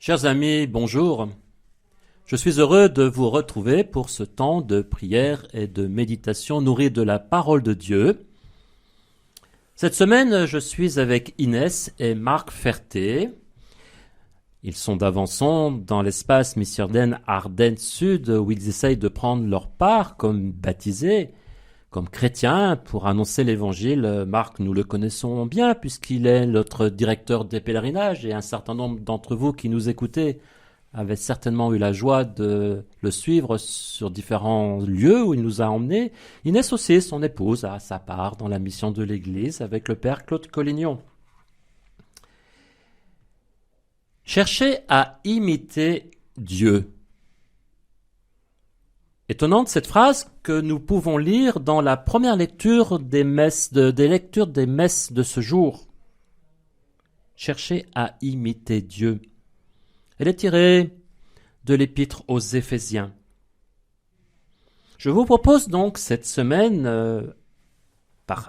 Chers amis, bonjour. Je suis heureux de vous retrouver pour ce temps de prière et de méditation nourri de la parole de Dieu. Cette semaine, je suis avec Inès et Marc Ferté. Ils sont d'avançon dans l'espace missionnaire Ardennes Sud où ils essayent de prendre leur part comme baptisés, comme chrétiens pour annoncer l'évangile. Marc, nous le connaissons bien puisqu'il est notre directeur des pèlerinages et un certain nombre d'entre vous qui nous écoutez avaient certainement eu la joie de le suivre sur différents lieux où il nous a emmenés. Inès aussi, son épouse, a sa part dans la mission de l'Église avec le père Claude Collignon. Cherchez à imiter Dieu. Étonnante cette phrase que nous pouvons lire dans la première lecture des messes de ce jour. Cherchez à imiter Dieu. Elle est tirée de l'épître aux Éphésiens. Je vous propose donc cette semaine,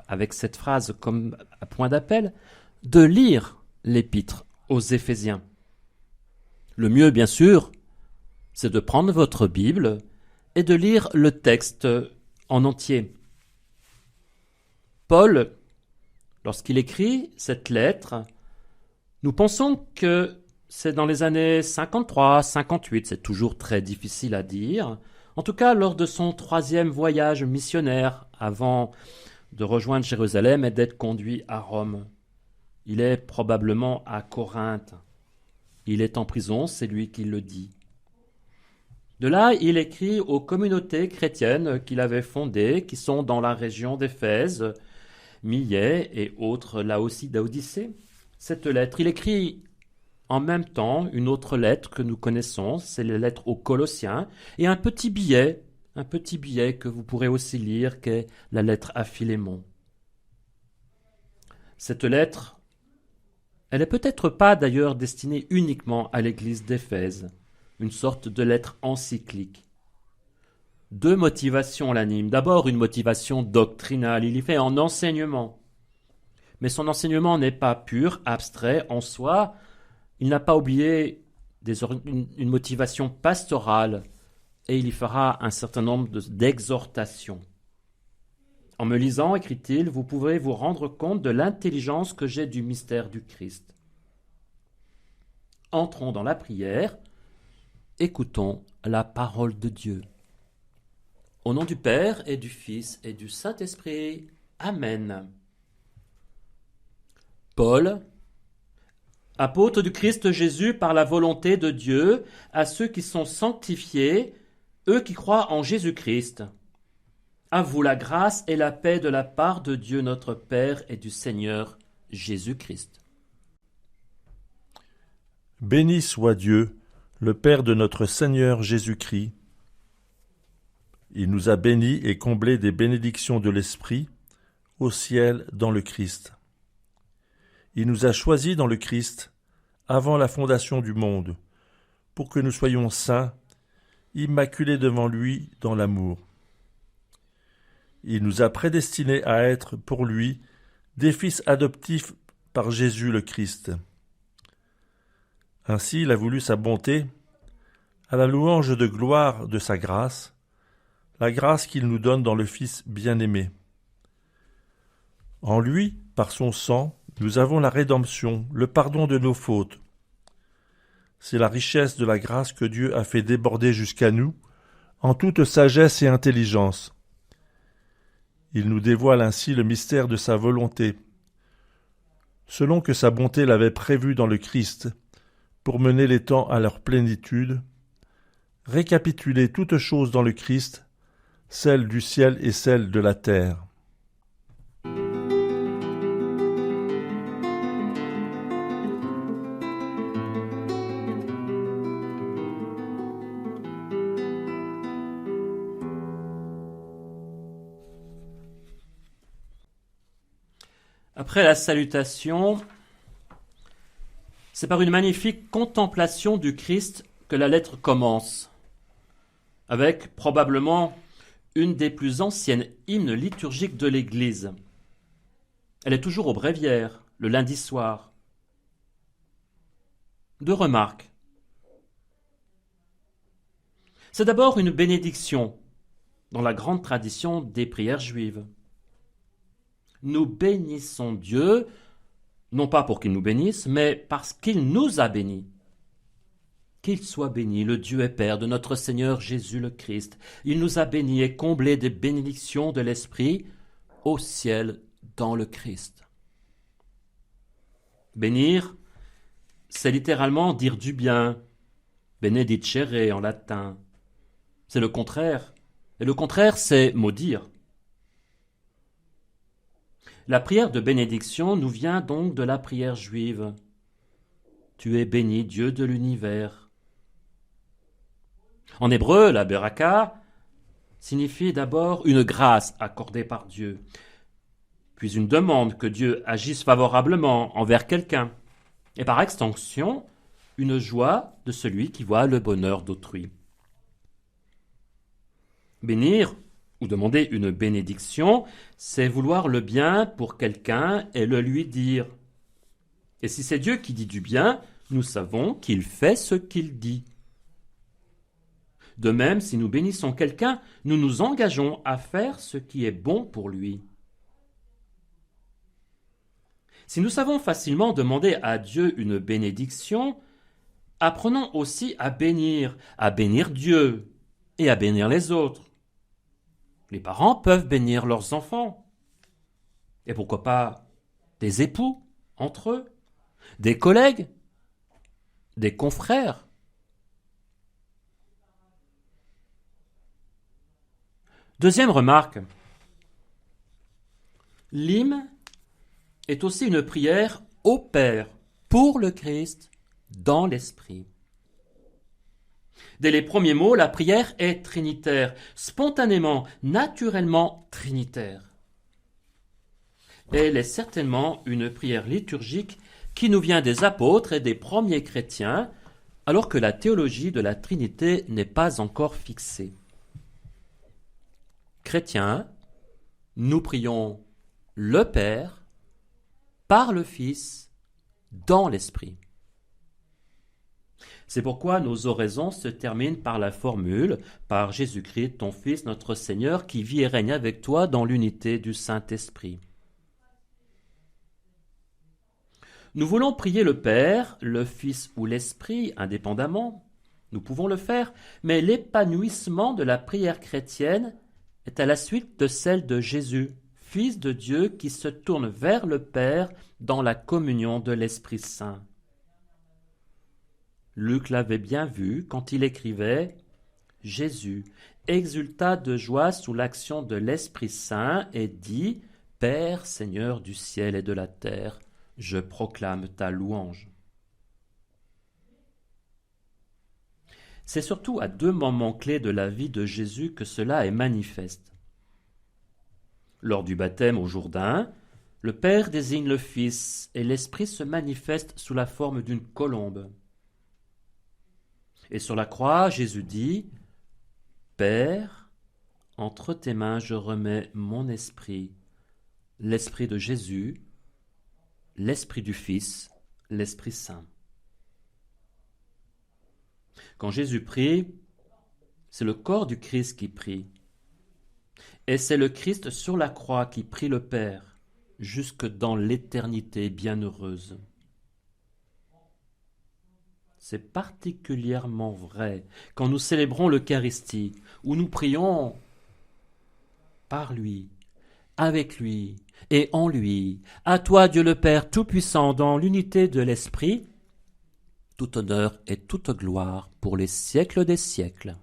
avec cette phrase comme point d'appel, de lire l'épître aux Éphésiens. Le mieux, bien sûr, c'est de prendre votre Bible et de lire le texte en entier. Paul, lorsqu'il écrit cette lettre, nous pensons que c'est dans les années 53, 58, c'est toujours très difficile à dire, en tout cas lors de son 3e voyage missionnaire avant de rejoindre Jérusalem et d'être conduit à Rome. Il est probablement à Corinthe. Il est en prison, c'est lui qui le dit. De là, il écrit aux communautés chrétiennes qu'il avait fondées, qui sont dans la région d'Éphèse, Milet et autres, là aussi d'Odyssée. Cette lettre, il écrit en même temps une autre lettre que nous connaissons, c'est la lettre aux Colossiens, et un petit billet que vous pourrez aussi lire, qui est la lettre à Philémon. Cette lettre, elle n'est peut-être pas d'ailleurs destinée uniquement à l'église d'Éphèse, une sorte de lettre encyclique. 2 motivations l'animent. D'abord, une motivation doctrinale. Il y fait en enseignement. Mais son enseignement n'est pas pur, abstrait en soi. Il n'a pas oublié une motivation pastorale et il y fera un certain nombre d'exhortations. En me lisant, écrit-il, vous pouvez vous rendre compte de l'intelligence que j'ai du mystère du Christ. Entrons dans la prière. Écoutons la parole de Dieu. Au nom du Père et du Fils et du Saint-Esprit. Amen. Paul, apôtre du Christ Jésus par la volonté de Dieu, à ceux qui sont sanctifiés, eux qui croient en Jésus-Christ. À vous la grâce et la paix de la part de Dieu notre Père et du Seigneur Jésus-Christ. Béni soit Dieu, le Père de notre Seigneur Jésus-Christ. Il nous a bénis et comblés des bénédictions de l'Esprit, au ciel dans le Christ. Il nous a choisis dans le Christ, avant la fondation du monde, pour que nous soyons saints, immaculés devant lui dans l'amour. Il nous a prédestinés à être, pour lui, des fils adoptifs par Jésus le Christ. Ainsi, il a voulu sa bonté, à la louange de gloire de sa grâce, la grâce qu'il nous donne dans le Fils bien-aimé. En lui, par son sang, nous avons la rédemption, le pardon de nos fautes. C'est la richesse de la grâce que Dieu a fait déborder jusqu'à nous, en toute sagesse et intelligence. Il nous dévoile ainsi le mystère de sa volonté, selon que sa bonté l'avait prévu dans le Christ, pour mener les temps à leur plénitude, récapituler toutes choses dans le Christ, celles du ciel et celles de la terre. Après la salutation, c'est par une magnifique contemplation du Christ que la lettre commence, avec probablement une des plus anciennes hymnes liturgiques de l'Église. Elle est toujours au bréviaire, le lundi soir. 2 remarques. C'est d'abord une bénédiction dans la grande tradition des prières juives. Nous bénissons Dieu, non pas pour qu'il nous bénisse, mais parce qu'il nous a bénis. Qu'il soit béni, le Dieu et Père de notre Seigneur Jésus le Christ. Il nous a bénis et comblés des bénédictions de l'Esprit au ciel dans le Christ. Bénir, c'est littéralement dire du bien, benedicere en latin. C'est le contraire. Et le contraire, c'est maudire. La prière de bénédiction nous vient donc de la prière juive. Tu es béni, Dieu de l'univers. En hébreu, la beraka signifie d'abord une grâce accordée par Dieu, puis une demande que Dieu agisse favorablement envers quelqu'un, et par extension, une joie de celui qui voit le bonheur d'autrui. Bénir ou demander une bénédiction, c'est vouloir le bien pour quelqu'un et le lui dire. Et si c'est Dieu qui dit du bien, nous savons qu'il fait ce qu'il dit. De même, si nous bénissons quelqu'un, nous nous engageons à faire ce qui est bon pour lui. Si nous savons facilement demander à Dieu une bénédiction, apprenons aussi à bénir Dieu et à bénir les autres. Les parents peuvent bénir leurs enfants. Et pourquoi pas des époux entre eux, des collègues, des confrères. Deuxième remarque, l'hymne est aussi une prière au Père, pour le Christ, dans l'Esprit. Dès les premiers mots, la prière est trinitaire, spontanément, naturellement trinitaire. Elle est certainement une prière liturgique qui nous vient des apôtres et des premiers chrétiens, alors que la théologie de la Trinité n'est pas encore fixée. Chrétiens, nous prions le Père, par le Fils, dans l'Esprit. C'est pourquoi nos oraisons se terminent par la formule « Par Jésus-Christ, ton Fils, notre Seigneur, qui vit et règne avec toi dans l'unité du Saint-Esprit. » Nous voulons prier le Père, le Fils ou l'Esprit, indépendamment. Nous pouvons le faire, mais l'épanouissement de la prière chrétienne est à la suite de celle de Jésus, Fils de Dieu, qui se tourne vers le Père dans la communion de l'Esprit Saint. Luc l'avait bien vu quand il écrivait « Jésus exulta de joie sous l'action de l'Esprit Saint et dit « Père, Seigneur du ciel et de la terre, je proclame ta louange. » C'est surtout à deux moments clés de la vie de Jésus que cela est manifeste. Lors du baptême au Jourdain, le Père désigne le Fils et l'Esprit se manifeste sous la forme d'une colombe. Et sur la croix, Jésus dit « Père, entre tes mains je remets mon esprit, l'esprit de Jésus, l'esprit du Fils, l'Esprit Saint. » Quand Jésus prie, c'est le corps du Christ qui prie. Et c'est le Christ sur la croix qui prie le Père, jusque dans l'éternité bienheureuse. C'est particulièrement vrai quand nous célébrons l'Eucharistie, où nous prions par lui, avec lui et en lui. À toi, Dieu le Père Tout-Puissant, dans l'unité de l'Esprit, tout honneur et toute gloire pour les siècles des siècles.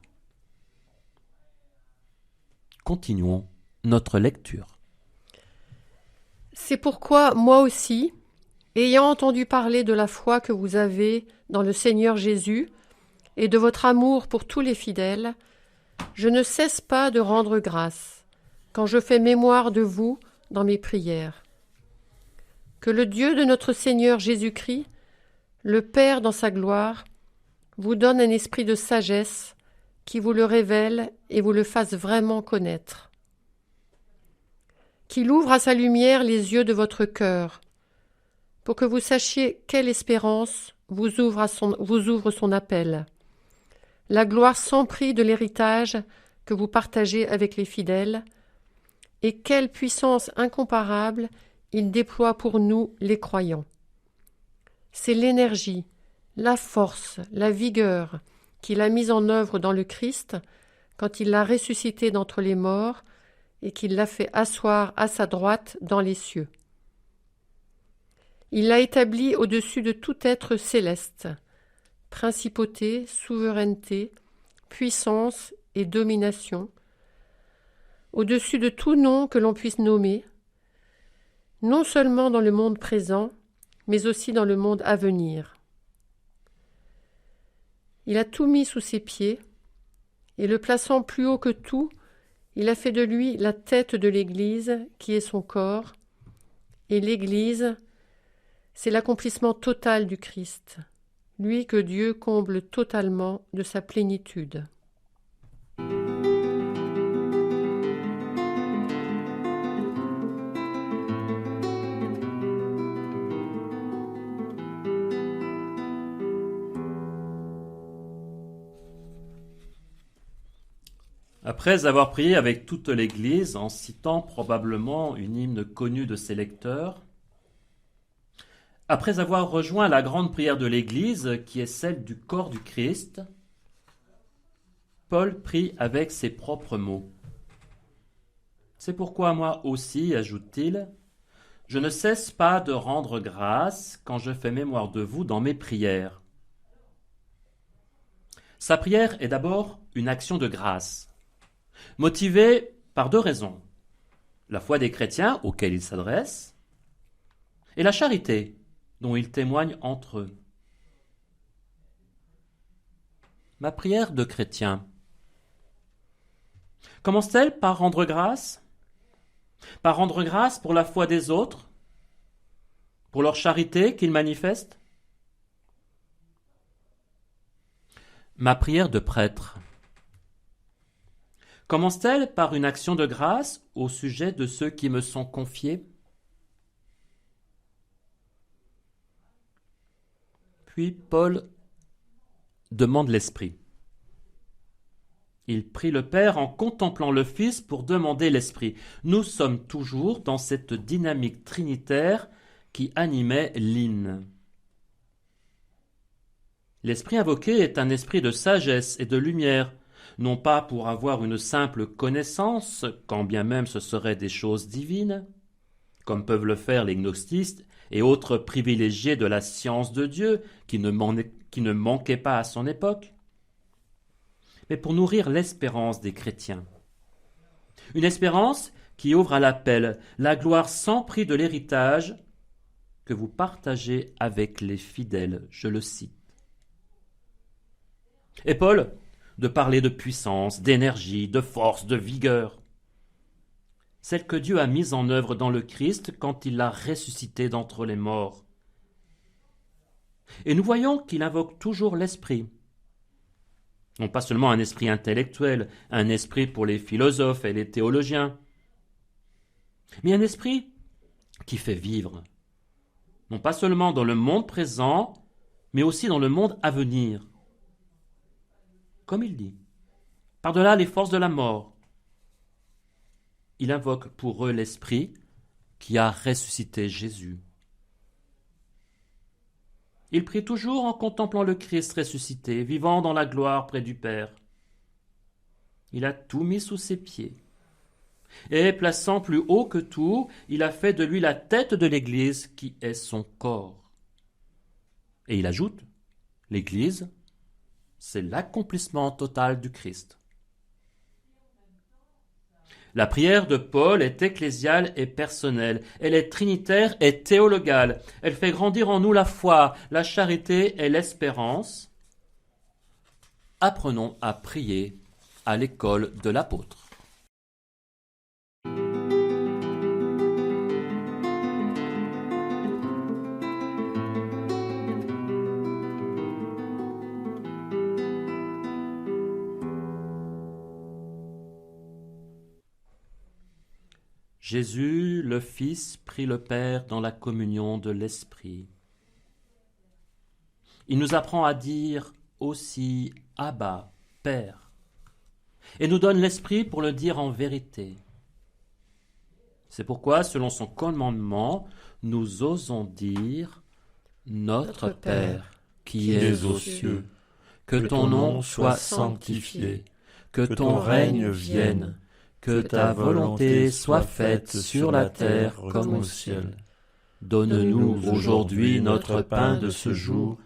Continuons notre lecture. C'est pourquoi moi aussi, ayant entendu parler de la foi que vous avez dans le Seigneur Jésus et de votre amour pour tous les fidèles, je ne cesse pas de rendre grâce quand je fais mémoire de vous dans mes prières. Que le Dieu de notre Seigneur Jésus-Christ, le Père dans sa gloire, vous donne un esprit de sagesse qui vous le révèle et vous le fasse vraiment connaître. Qu'il ouvre à sa lumière les yeux de votre cœur, pour que vous sachiez quelle espérance vous ouvre son appel, la gloire sans prix de l'héritage que vous partagez avec les fidèles, et quelle puissance incomparable il déploie pour nous les croyants. C'est l'énergie, la force, la vigueur qu'il a mise en œuvre dans le Christ quand il l'a ressuscité d'entre les morts et qu'il l'a fait asseoir à sa droite dans les cieux. Il l'a établi au-dessus de tout être céleste, principauté, souveraineté, puissance et domination, au-dessus de tout nom que l'on puisse nommer, non seulement dans le monde présent, mais aussi dans le monde à venir. Il a tout mis sous ses pieds, et le plaçant plus haut que tout, il a fait de lui la tête de l'Église, qui est son corps, et l'Église, c'est l'accomplissement total du Christ, lui que Dieu comble totalement de sa plénitude. Après avoir prié avec toute l'Église, en citant probablement une hymne connue de ses lecteurs, après avoir rejoint la grande prière de l'Église, qui est celle du corps du Christ, Paul prie avec ses propres mots. « C'est pourquoi moi aussi, ajoute-t-il, je ne cesse pas de rendre grâce quand je fais mémoire de vous dans mes prières. » Sa prière est d'abord une action de grâce, motivée par deux raisons. La foi des chrétiens auxquels il s'adresse et la charité dont il témoigne entre eux. Ma prière de chrétien commence-t-elle par rendre grâce? Par rendre grâce pour la foi des autres? Pour leur charité qu'ils manifestent? Ma prière de prêtre commence-t-elle par une action de grâce au sujet de ceux qui me sont confiés? Puis Paul demande l'Esprit. Il prie le Père en contemplant le Fils pour demander l'Esprit. Nous sommes toujours dans cette dynamique trinitaire qui animait l'hymne. L'Esprit invoqué est un esprit de sagesse et de lumière, non pas pour avoir une simple connaissance, quand bien même ce seraient des choses divines, comme peuvent le faire les gnostiques et autres privilégiés de la science de Dieu qui ne manquaient pas à son époque, mais pour nourrir l'espérance des chrétiens. Une espérance qui ouvre à l'appel la gloire sans prix de l'héritage que vous partagez avec les fidèles, je le cite. Et Paul, de parler de puissance, d'énergie, de force, de vigueur, celle que Dieu a mise en œuvre dans le Christ quand il l'a ressuscité d'entre les morts. Et nous voyons qu'il invoque toujours l'esprit. Non pas seulement un esprit intellectuel, un esprit pour les philosophes et les théologiens, mais un esprit qui fait vivre, non pas seulement dans le monde présent, mais aussi dans le monde à venir. Comme il dit, par-delà les forces de la mort, il invoque pour eux l'Esprit qui a ressuscité Jésus. Il prie toujours en contemplant le Christ ressuscité, vivant dans la gloire près du Père. Il a tout mis sous ses pieds. Et plaçant plus haut que tout, il a fait de lui la tête de l'Église qui est son corps. Et il ajoute, l'Église, c'est l'accomplissement total du Christ. La prière de Paul est ecclésiale et personnelle. Elle est trinitaire et théologale. Elle fait grandir en nous la foi, la charité et l'espérance. Apprenons à prier à l'école de l'apôtre. Jésus, le Fils, prie le Père dans la communion de l'Esprit. Il nous apprend à dire aussi « Abba, Père, et nous donne l'Esprit pour le dire en vérité. C'est pourquoi, selon son commandement, nous osons dire « Notre Père, qui es aux cieux, que ton nom soit sanctifié, que ton règne vienne, que ta volonté soit faite sur la terre comme au ciel. Donne-nous aujourd'hui notre pain de ce jour.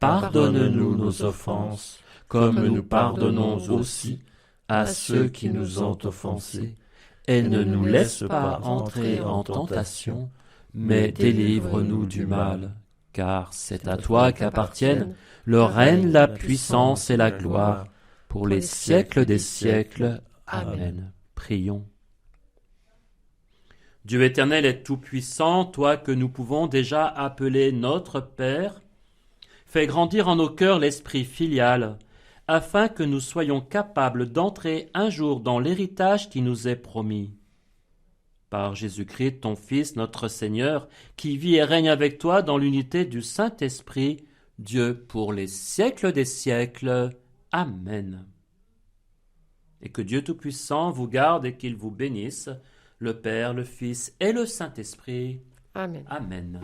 Pardonne-nous nos offenses, comme nous pardonnons aussi à ceux qui nous ont offensés. Et ne nous laisse pas entrer en tentation, mais délivre-nous du mal. Car c'est à toi qu'appartiennent le règne, la puissance et la gloire, pour les siècles des siècles. Amen. Prions. Dieu éternel et tout-puissant, toi que nous pouvons déjà appeler notre Père, fais grandir en nos cœurs l'esprit filial, afin que nous soyons capables d'entrer un jour dans l'héritage qui nous est promis. Par Jésus-Christ, ton Fils, notre Seigneur, qui vit et règne avec toi dans l'unité du Saint-Esprit, Dieu pour les siècles des siècles. Amen. Et que Dieu Tout-Puissant vous garde et qu'il vous bénisse, le Père, le Fils et le Saint-Esprit. Amen. Amen.